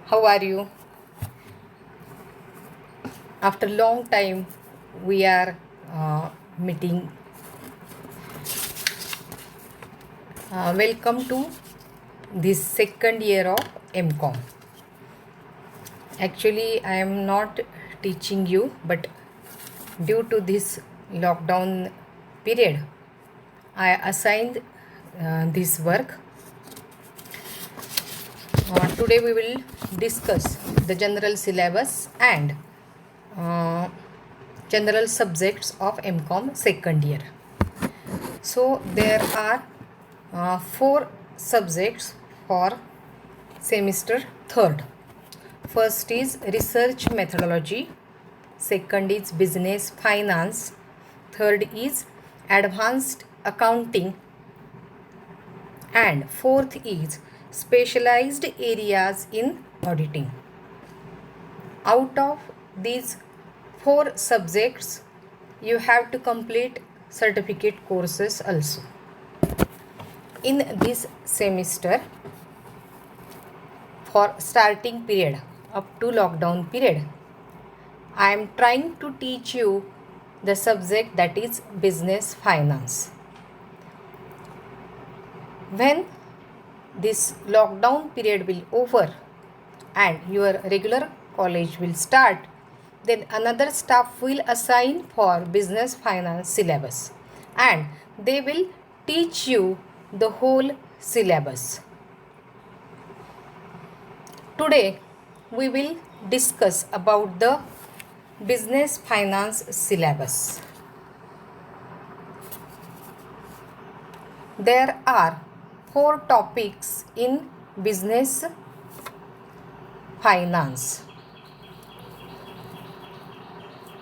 How are you? After long time, we are meeting. Welcome to this second year of MCOM. Actually, I am not teaching you, but due to this lockdown period, I assigned this work. Today, we will discuss the general syllabus and uh, general subjects of MCOM second year. So there are four subjects for semester third. First is research methodology, second is business finance, third is advanced accounting, and fourth is specialized areas in auditing. Out of these four subjects, you have to complete certificate courses also. In this semester, for starting period up to lockdown period, I am trying to teach you the subject that is business finance. When this lockdown period will over and your regular college will start, then another staff will assign for business finance syllabus and they will teach you the whole syllabus. Today we will discuss about the business finance syllabus. There are four topics in business finance.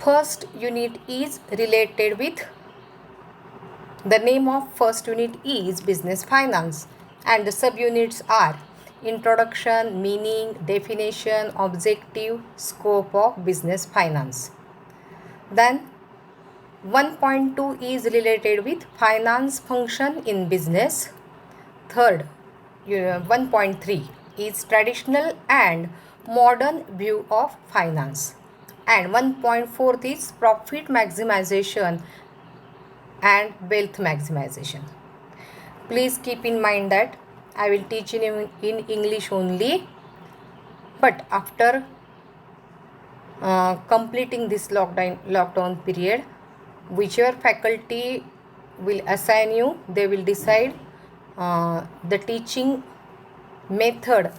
First unit is related with the name of first unit is business finance and the subunits are introduction, meaning, definition, objective, scope of business finance. Then 1.2 is related with finance function in business. Third, 1.3 is traditional and modern view of finance. And 1.4 is profit maximization and wealth maximization. Please keep in mind that I will teach in English only, but after completing this lockdown period, whichever faculty will assign you, they will decide the teaching method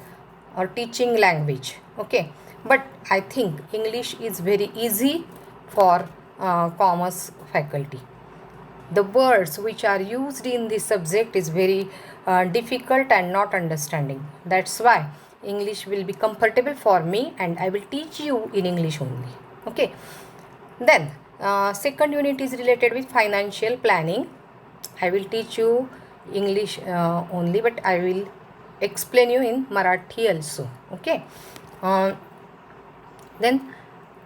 or teaching language. Okay, but I think English is very easy for commerce faculty. The words which are used in this subject is very difficult and not understanding. That's why English will be comfortable for me and I will teach you in English only. Okay. Then second unit is related with financial planning. I will teach you English only, but I will explain you in Marathi also. Okay. Then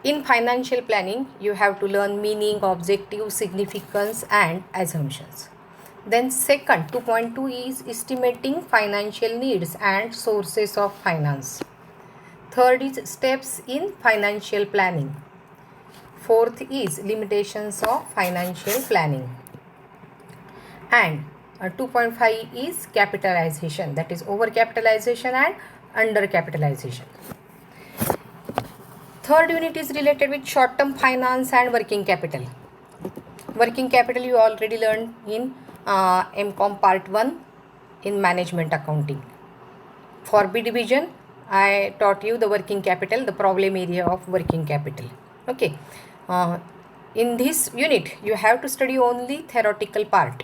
in financial planning, you have to learn meaning, objective, significance and assumptions. Then second, 2.2 is estimating financial needs and sources of finance. Third is steps in financial planning. Fourth is limitations of financial planning. And 2.5 is capitalization, that is overcapitalization and undercapitalization. Third unit is related with short-term finance and working capital. Working capital you already learned in MCOM part 1 in management accounting. For B division, I taught you the working capital, the problem area of working capital. Okay. In this unit, you have to study only theoretical part.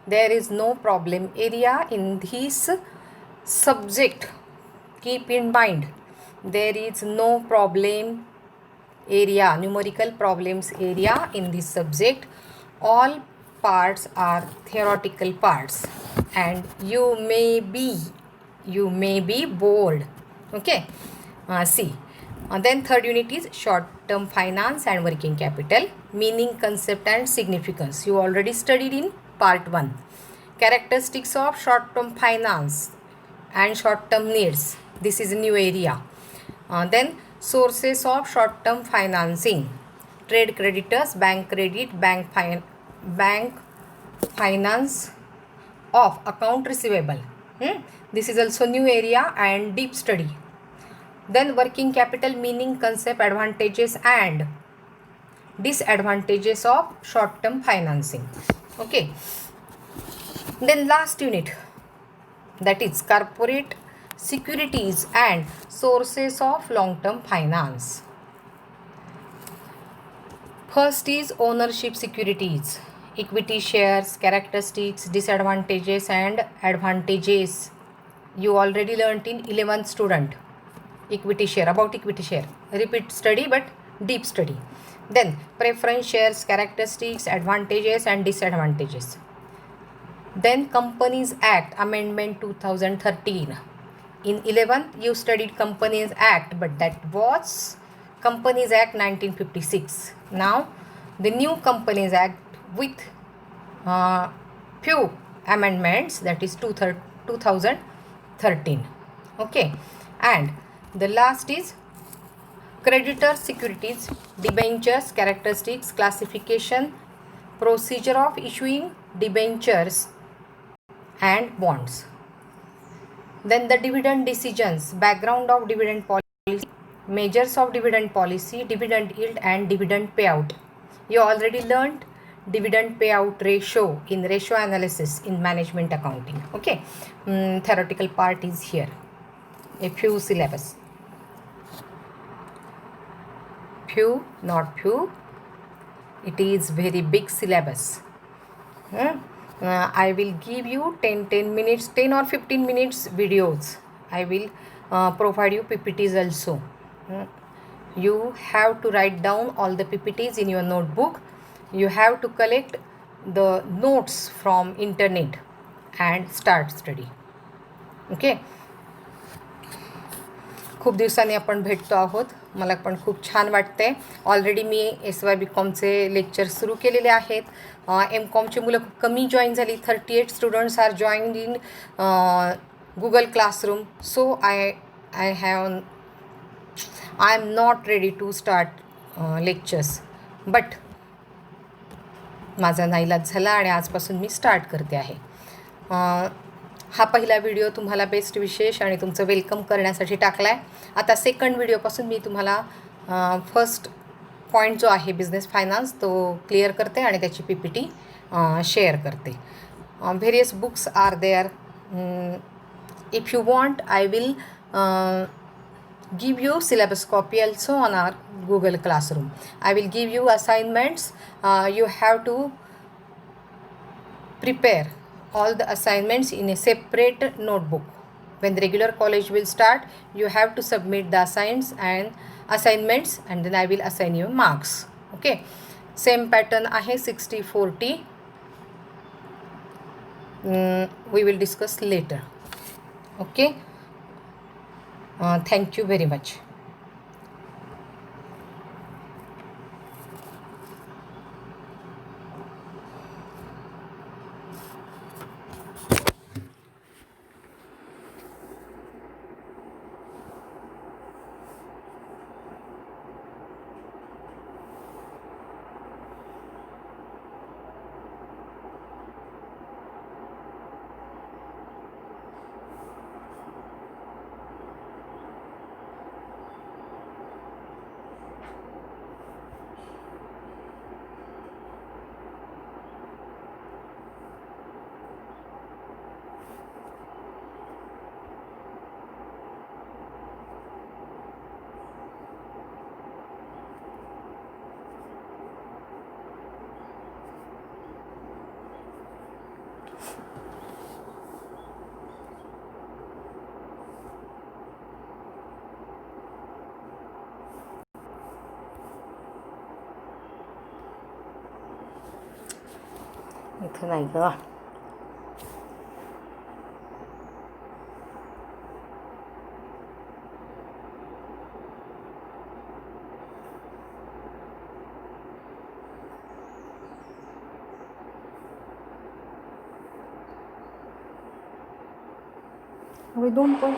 There is no problem area in this subject. Keep in mind, there is no problem area, numerical problems area in this subject. All parts are theoretical parts and you may be bored. Okay. See. Then third unit is short-term finance and working capital, meaning, concept and significance. You already studied in part 1. Characteristics of short-term finance and short-term needs. This is a new area. Then sources of short-term financing: trade creditors, bank credit, bank finance of account receivable. This is also new area and deep study. Then working capital meaning, concept, advantages and disadvantages of short-term financing. Okay. Then last unit, that is corporate securities and sources of long-term finance. First is ownership securities, equity shares, characteristics, disadvantages and advantages. You already learnt in 11th student. Equity share, about equity share, repeat study but deep study. Then preference shares, characteristics, advantages and disadvantages. Then Companies Act Amendment 2013. In 11th you studied Companies Act, but that was Companies Act 1956. Now the new Companies Act with few amendments, that is 2013. Okay. And the last is creditor securities, debentures, characteristics, classification, procedure of issuing debentures and bonds. Then the dividend decisions, background of dividend policy, measures of dividend policy, dividend yield and dividend payout. You already learned dividend payout ratio in ratio analysis in management accounting. Okay. Theoretical part is here. A few syllabus. Few, not few. It is very big syllabus. I will give you 10 minutes, 10 or 15 minutes videos. I will provide you PPTs also. You have to write down all the PPTs in your notebook. You have to collect the notes from internet and start study. Okay. खूप दिवसांनी आपण भेटतो आहोत. मला पण खूप छान वाटते. ऑलरेडी मी SYBCOMचे लेक्चर सुरू केलेले आहेत. MCOMचे मुलं खूप कमी जॉईन झाली. 38 students are join in Google classroom. So I am not ready to start lectures, but माझा नाईलाज झाला आणि आजपासून मी स्टार्ट करते आहे. हा पहिला व्हिडिओ तुम्हाला बेस्ट विशेष आणि तुमचं वेलकम करण्यासाठी टाकला आहे. आता सेकंड व्हिडिओपासून मी तुम्हाला फर्स्ट पॉईंट जो आहे बिझनेस फायनान्स तो क्लिअर करते आणि त्याची PPT शेअर करते. Various books are there. If you want I will give you syllabus copy also on our Google Classroom. I will give you assignments. You have to prepare all the assignments in a separate notebook. When the regular college will start, you have to submit the assignments and then I will assign you marks. Okay. Same pattern आहे 60-40. We will discuss later. Okay. Thank you very much. इथं नाही ग. दोन point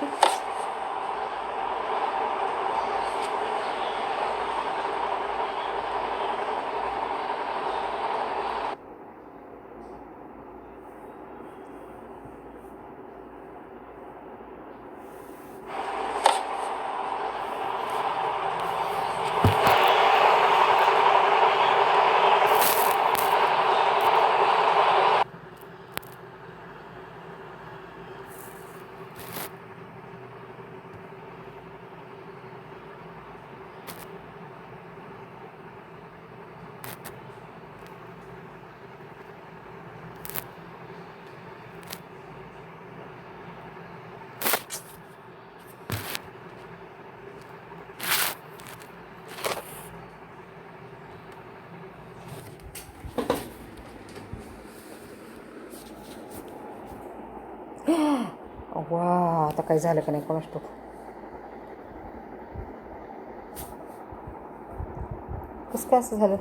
वा आता काय झालं का नाही कोणास ठाऊक. कसं काय असं झालं.